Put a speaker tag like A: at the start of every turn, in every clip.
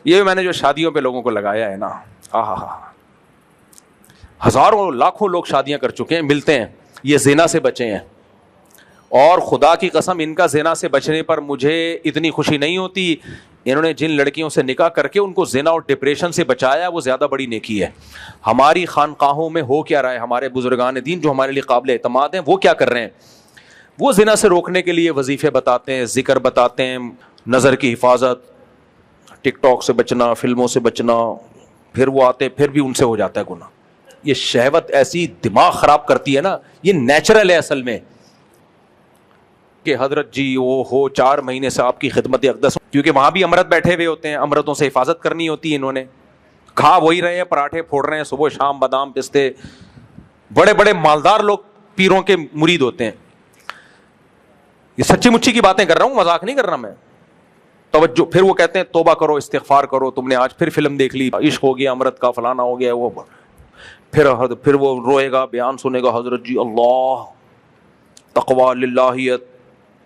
A: یہ میں نے جو شادیوں پہ لوگوں کو لگایا ہے نا، ہزاروں لاکھوں لوگ شادیاں کر چکے ہیں، ملتے ہیں، یہ زنا سے بچے ہیں. اور خدا کی قسم ان کا زنا سے بچنے پر مجھے اتنی خوشی نہیں ہوتی. انہوں نے جن لڑکیوں سے نکاح کر کے ان کو زنا اور ڈپریشن سے بچایا وہ زیادہ بڑی نیکی ہے. ہماری خانقاہوں میں ہو کیا رہا ہے؟ ہمارے بزرگان دین جو ہمارے لیے قابل اعتماد ہیں وہ کیا کر رہے ہیں؟ وہ زنا سے روکنے کے لیے وظیفے بتاتے ہیں، ذکر بتاتے ہیں، نظر کی حفاظت، ٹک ٹاک سے بچنا، فلموں سے بچنا. پھر وہ آتے پھر بھی ان سے ہو جاتا ہے گناہ. یہ شہوت ایسی دماغ خراب کرتی ہے نا، یہ نیچرل ہے اصل میں کہ حضرت جی وہ ہو 4 مہینے سے آپ کی خدمت اقدس، کیونکہ وہاں بھی امرت بیٹھے ہوئے ہوتے ہیں، امرتوں سے حفاظت کرنی ہوتی ہے. انہوں نے کھا وہی رہے ہیں، پراٹھے پھوڑ رہے ہیں صبح شام، بادام پستے. بڑے بڑے مالدار لوگ پیروں کے مرید ہوتے ہیں. یہ سچی مچی کی باتیں کر رہا ہوں، مذاق نہیں کر رہا میں. توجہ. پھر وہ کہتے ہیں توبہ کرو، استغفار کرو، تم نے آج پھر فلم دیکھ لی، عشق ہو گیا امرت کا، فلانا ہو گیا. وہ پھر وہ روئے گا، بیان سنے گا، حضرت جی اللہ تقوی للہیت.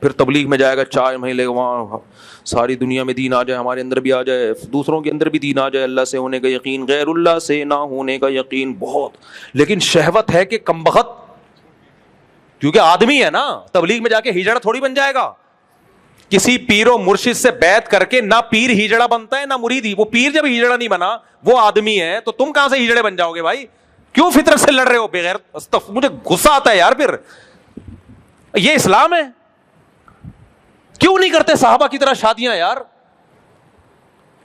A: پھر تبلیغ میں جائے گا، 4 مہینے وہاں ساری دنیا میں دین آ جائے، ہمارے اندر بھی آ جائے، دوسروں کے اندر بھی دین آ جائے، اللہ سے ہونے کا یقین، غیر اللہ سے نہ ہونے کا یقین. بہت. لیکن شہوت ہے کہ کم بخت، کیونکہ آدمی ہے نا، تبلیغ میں جا کے ہجڑا تھوڑی بن جائے گا. کسی پیر و مرشد سے بیعت کر کے نہ پیر ہجڑا بنتا ہے نہ مرید ہی. وہ پیر جب ہجڑا نہیں بنا، وہ آدمی ہے، تو تم کہاں سے ہجڑے بن جاؤ گے بھائی؟ کیوں فطرت سے لڑ رہے ہو بغیر؟ مجھے غصہ آتا ہے یار. پھر یہ اسلام ہے؟ کیوں نہیں کرتے صحابہ کی طرح شادیاں یار؟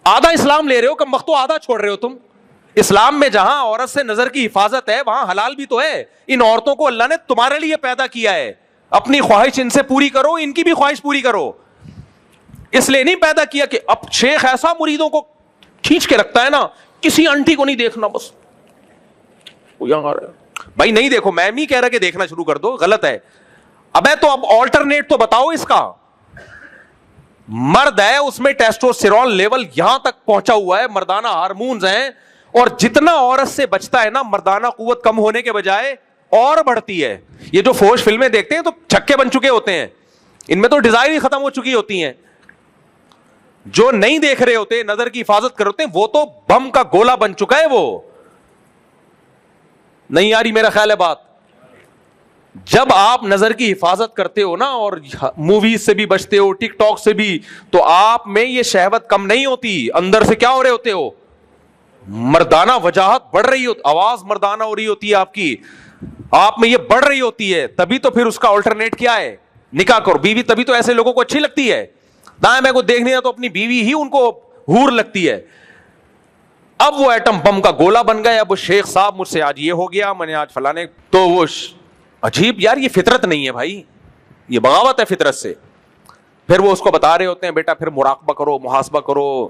A: آدھا اسلام لے رہے ہو، کم وقت تو آدھا چھوڑ رہے ہو تم. اسلام میں جہاں عورت سے نظر کی حفاظت ہے وہاں حلال بھی تو ہے. ان عورتوں کو اللہ نے تمہارے لیے پیدا کیا ہے، اپنی خواہش ان سے پوری کرو، ان کی بھی خواہش پوری کرو. اس لیے نہیں پیدا کیا کہ اب شیخ ایسا مریدوں کو کھینچ کے رکھتا ہے نا، کسی آنٹی کو نہیں دیکھنا، بس بھائی نہیں دیکھو. میں نہیں کہہ رہا کہ دیکھنا شروع کر دو، غلط ہے. ابے تو اب آلٹرنیٹ تو بتاؤ اس کا. مرد ہے، اس میں ٹیسٹوسٹیرون لیول یہاں تک پہنچا ہوا ہے، مردانہ ہارمونز ہیں، اور جتنا عورت سے بچتا ہے نا، مردانہ قوت کم ہونے کے بجائے اور بڑھتی ہے. یہ جو فوش فلمیں دیکھتے ہیں تو چھکے بن چکے ہوتے ہیں، ان میں تو ڈیزائر ہی ختم ہو چکی ہوتی ہیں. جو نہیں دیکھ رہے ہوتے، نظر کی حفاظت کر ہوتے ہیں، وہ تو بم کا گولا بن چکا ہے. وہ نہیں آ رہی میرا خیال ہے بات. جب آپ نظر کی حفاظت کرتے ہو نا، اور موویز سے بھی بچتے ہو، ٹک ٹاک سے بھی، تو آپ میں یہ شہوت کم نہیں ہوتی. اندر سے کیا ہو رہے ہوتے ہو؟ مردانہ وجاہت بڑھ رہی ہوتی، آواز مردانہ ہو رہی ہوتی ہے آپ کی، آپ میں یہ بڑھ رہی ہوتی ہے. تبھی تو پھر اس کا آلٹرنیٹ کیا ہے؟ نکاح کرو. بیوی تبھی تو ایسے لوگوں کو اچھی لگتی ہے. دائیں میں کو دیکھنے تو اپنی بیوی ہی ان کو حور لگتی ہے. اب وہ ایٹم بم کا گولا بن گئے. اب وہ شیخ صاحب مجھ سے آج یہ ہو گیا، میں نے آج فلانے، تو وہ عجیب یار. یہ فطرت نہیں ہے بھائی، یہ بغاوت ہے فطرت سے. پھر وہ اس کو بتا رہے ہوتے ہیں بیٹا پھر مراقبہ کرو، محاسبہ کرو،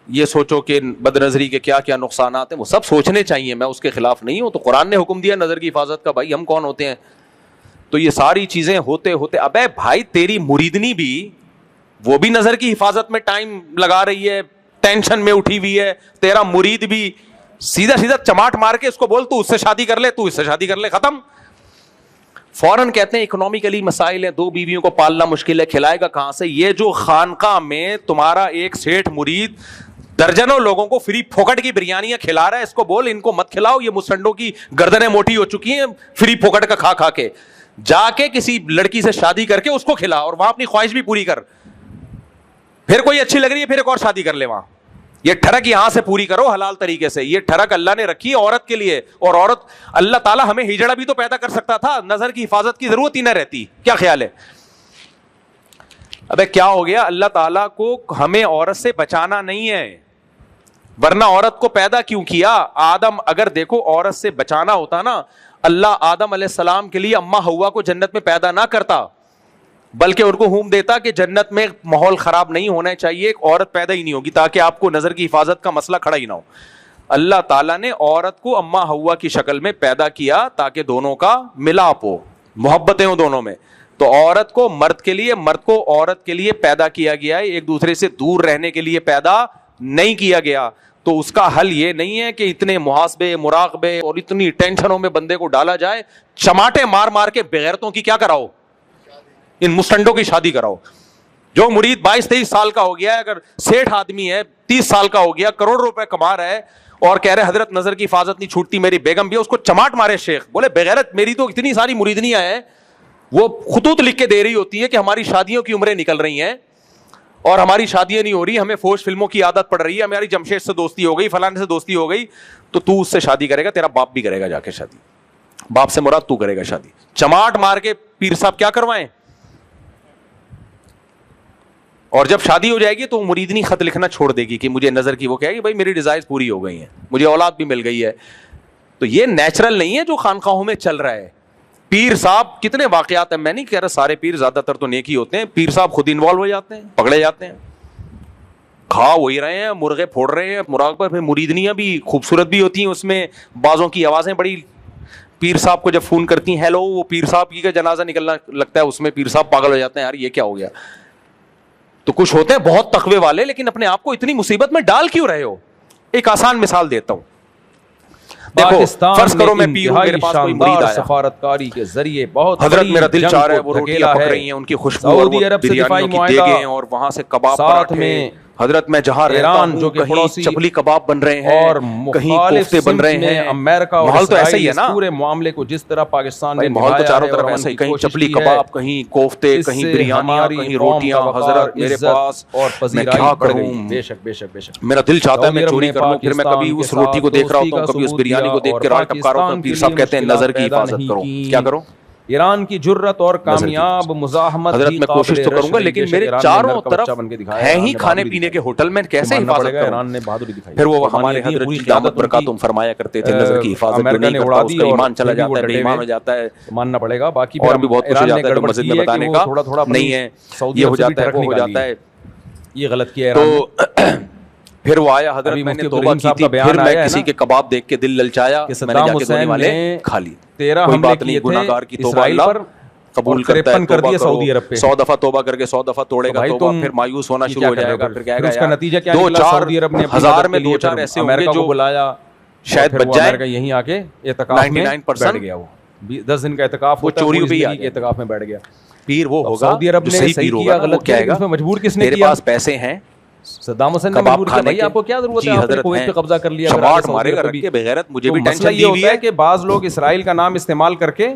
A: یہ سوچو کہ بد نظری کے کیا کیا نقصانات ہیں. وہ سب سوچنے چاہیے، میں اس کے خلاف نہیں ہوں. تو قرآن نے حکم دیا نظر کی حفاظت کا، بھائی ہم کون ہوتے ہیں؟ تو یہ ساری چیزیں ہوتے ہوتے، ابے بھائی تیری مریدنی بھی، وہ بھی نظر کی حفاظت میں ٹائم لگا رہی ہے، ٹینشن میں اٹھی ہوئی ہے. تیرا مرید بھی سیدھا سیدھا چماٹ مار کے اس کو بول تو اس سے شادی کر لے، تو اس سے شادی کر لے، ختم. فوراً کہتے ہیں اکنومیکلی مسائل ہیں، 2 بیویوں کو پالنا مشکل ہے، کھلائے گا کہاں سے؟ یہ جو خانقاہ میں تمہارا ایک سیٹھ مرید درجنوں لوگوں کو فری پھوکٹ کی بریانیاں کھلا رہا ہے، اس کو بول ان کو مت کھلاؤ، یہ مسٹنڈوں کی گردنیں موٹی ہو چکی ہیں فری پھوکٹ کا کھا کھا کے. جا کے کسی لڑکی سے شادی کر کے اس کو کھلا، اور وہاں اپنی خواہش بھی پوری کر. پھر کوئی اچھی لگ رہی ہے پھر ایک اور شادی کر لے وہاں. یہ ٹھڑک یہاں سے پوری کرو حلال طریقے سے. یہ ٹھڑک اللہ نے رکھی عورت کے لیے، اور عورت، اللہ تعالیٰ ہمیں ہجڑا بھی تو پیدا کر سکتا تھا، نظر کی حفاظت کی ضرورت ہی نہ رہتی. کیا خیال ہے؟ ابے کیا ہو گیا؟ اللہ تعالیٰ کو ہمیں عورت سے بچانا نہیں ہے، ورنہ عورت کو پیدا کیوں کیا؟ آدم، اگر دیکھو عورت سے بچانا ہوتا نا، اللہ آدم علیہ السلام کے لیے اماں حوا کو جنت میں پیدا نہ کرتا، بلکہ ان کو حکم دیتا کہ جنت میں ماحول خراب نہیں ہونا چاہیے، ایک عورت پیدا ہی نہیں ہوگی تاکہ آپ کو نظر کی حفاظت کا مسئلہ کھڑا ہی نہ ہو. اللہ تعالیٰ نے عورت کو اماں حوا کی شکل میں پیدا کیا تاکہ دونوں کا ملاپ ہو، محبتیں ہوں دونوں میں. تو عورت کو مرد کے لیے، مرد کو عورت کے لیے پیدا کیا گیا ہے، ایک دوسرے سے دور رہنے کے لیے پیدا نہیں کیا گیا. تو اس کا حل یہ نہیں ہے کہ اتنے محاسبے، مراقبے اور اتنی ٹینشنوں میں بندے کو ڈالا جائے، چماٹے مار مار کے بغیرتوں کی کیا کراؤ، ان مسٹنڈوں کی شادی کراؤ. جو مرید 22-23 سال کا ہو گیا ہے, اگر سیٹھ آدمی ہے 30 سال کا ہو گیا, کروڑ روپے کما رہا ہے اور کہہ رہے حضرت نظر کی حفاظت نہیں چھوٹتی, میری بیگم بھی ہے, اس کو چماٹ مارے شیخ. بولے بغیرت, میری تو اتنی ساری مریدنیاں ہیں, وہ خطوط لکھ کے دے رہی ہوتی ہے کہ ہماری شادیوں کی عمریں نکل رہی ہیں اور ہماری شادیاں نہیں ہو رہی, ہمیں فوش فلموں کی عادت پڑ رہی ہے, ہماری جمشید سے دوستی ہو گئی, فلانے سے دوستی ہو گئی, تو اس سے شادی کرے گا, تیرا باپ بھی کرے گا جا کے شادی. باپ سے مراد تو کرے گا شادی. چماٹ مار کے پیر صاحب کیا کروائیں. اور جب شادی ہو جائے گی تو مریدنی خط لکھنا چھوڑ دے گی کہ مجھے نظر کی, وہ کہے گی بھائی میری ڈیزائرز پوری ہو گئی ہیں, مجھے اولاد بھی مل گئی ہے. تو یہ نیچرل نہیں ہے جو خانقاہوں میں چل رہا ہے. پیر صاحب کتنے واقعات ہیں, میں نہیں کہہ رہا سارے پیر, زیادہ تر تو نیک ہی ہوتے ہیں, پیر صاحب خود انوالو ہو جاتے ہیں, پکڑے جاتے ہیں, کھا وہی رہے ہیں, مرغے پھوڑ رہے ہیں, مراقبہ میں مریدنیاں بھی خوبصورت بھی ہوتی ہیں, اس میں بازوں کی آوازیں بڑی پیر صاحب کو جب فون کرتی ہیں ہیلو, وہ پیر صاحب کی کا جنازہ نکلنا لگتا ہے, اس میں پیر صاحب پاگل ہو جاتے ہیں, یار یہ کیا ہو گیا. تو کچھ ہوتے ہیں بہت تقوی والے, لیکن اپنے آپ کو اتنی مصیبت میں ڈال کیوں رہے ہو. ایک آسان مثال دیتا ہوں, دیکھو فرض کرو میں پیر ہوں, میرے پاس کوئی مرید آیا,
B: سفارتکاری کے ذریعے بہت
A: حضرت میرا دل چاہ رہا ہے وہ روٹیاں پک رہی ہیں, ان کی خوشبو اور بریانیوں کی دیگیں, اور وہاں سے کباب پراٹھے, حضرت میں جہاں رہتا ہوں کہیں چپلی کباب بن رہے ہیں اور کہیں کوفتے بن رہے ہیں.
B: امریکہ اور
A: ماحول تو ایسا ہی ہے نا,
B: پورے معاملے کو جس طرح پاکستان نے
A: ماحول تو چاروں طرف ایسا ہی, کہیں چپلی کباب, کہیں کوفتے, کہیں بریانیاں, کہیں روٹیاں. حضرت میرے پاس
B: اور
A: میں کیا کروں,
B: بے شک بے شک بے شک,
A: میرا دل چاہتا ہے میں چوری کر لوں, پھر میں کبھی اس روٹی کو دیکھ رہا ہوتا ہوں, کبھی اس بریانی کو دیکھ کے راہ ٹپکا رہا ہوتا ہوں, پیر صاحب کہتے ہیں نظر کی حفاظت کرو. کیا کروں,
B: ایران کی جرت اور کامیاب مزاحمت.
A: حضرت میں کوشش تو کروں گا, لیکن میرے چاروں طرف ہیں ہی کھانے پینے کے ہوٹل, میں کیسے حفاظت کروں.
B: ایران نے بہادری دکھائی.
A: پھر وہ ہمارے حضرت کی دعوت برکاتہم فرمایا کرتے تھے, نظر کی حفاظت جو نہیں کرتا اس کا ایمان چلا جاتا ہے, بے ایمان ہو جاتا ہے,
B: ماننا پڑے گا. باقی
A: اور بھی بہت کچھ ہو جاتا ہے جو مسجد میں بتانے کا نہیں ہے, یہ ہو جاتا ہے وہ ہو جاتا ہے,
B: یہ غلط کیا.
A: تو پھر وہ آیا, حضرت میں نے توبہ کی تھی, پھر میں کسی کے کباب دیکھ کے دل للچایا, میں نے جا کے دھونے والے کھا لی.
B: 13
A: کوئی
B: حملے
A: بات نہیں, گناہگار کی توبہ اللہ قبول کرتا ہے.
B: کر دیا سعودی عرب پہ,
A: 100 دفعہ توبہ کر کے 100 دفعہ توڑے گا توبہ, پھر مایوس ہونا شروع ہو جائے گا, پھر کہے گا
B: اس کا نتیجہ کیا
A: دو
B: نکلا, سعودی عرب نے
A: ہزار میں 2-4 ایسے ہوں گے جو
B: بلایا,
A: شاید بچ جائے.
B: یہیں آ کے اعتکاف میں بیٹھ گیا, وہ 10 دن کا اعتکاف,
A: وہ چوری ہوئی
B: اعتکاف میں بیٹھ گیا.
A: پیر وہ ہوگا
B: سعودی عرب نے صحیح کیا, غلط کیا, اس میں مجبور کس نے کیا,
A: میرے پاس پیسے ہیں,
B: صدام حسین نے مجبور کیا, بھائی آپ کو کیا ضرورت ہے, آپ نے کویت پہ قبضہ کر لیا,
A: شماٹ مارے گا رکھ کے بغیرت. مجھے بھی ٹینشن دی ہوئی ہے
B: کہ بعض لوگ اسرائیل کا نام استعمال کر کے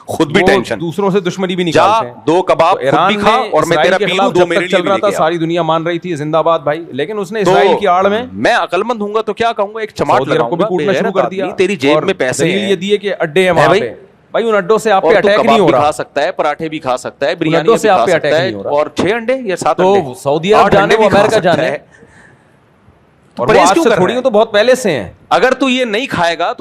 A: خود بھی ٹینشن,
B: دوسروں سے دشمنی بھی نکالتے ہیں.
A: 2 کباب خود بھی کھا اور میں تیرا پیر ہوں, 2 میرے لیے بھی لے کے آ.
B: ساری دنیا مان رہی تھی زندہ باد بھائی, لیکن اس نے اسرائیل کی آڑ میں
A: عقل مند ہوں گا تو کیا کہوں گا, ایک چماٹ لگاؤں گا,
B: کوٹنا شروع کر دیا.
A: تیری جیب میں پیسے ہیں,
B: یہ دیے کہ اڈے ہیں وہاں پہ, بھائی ان اڈوں سے آپ پہ اٹیک نہیں ہو رہا.
A: کھا سکتا ہے, پراٹھے بھی کھا سکتا ہے, بریانی بھی کھا سکتا ہے, اور 6 انڈے یا 7 انڈے,
B: تو سعودی عرب جانے وہ امریکہ جانے, اور وہ آج سے تھوڑی تو بہت پہلے سے ہیں.
A: اگر تو یہ نہیں کھائے گا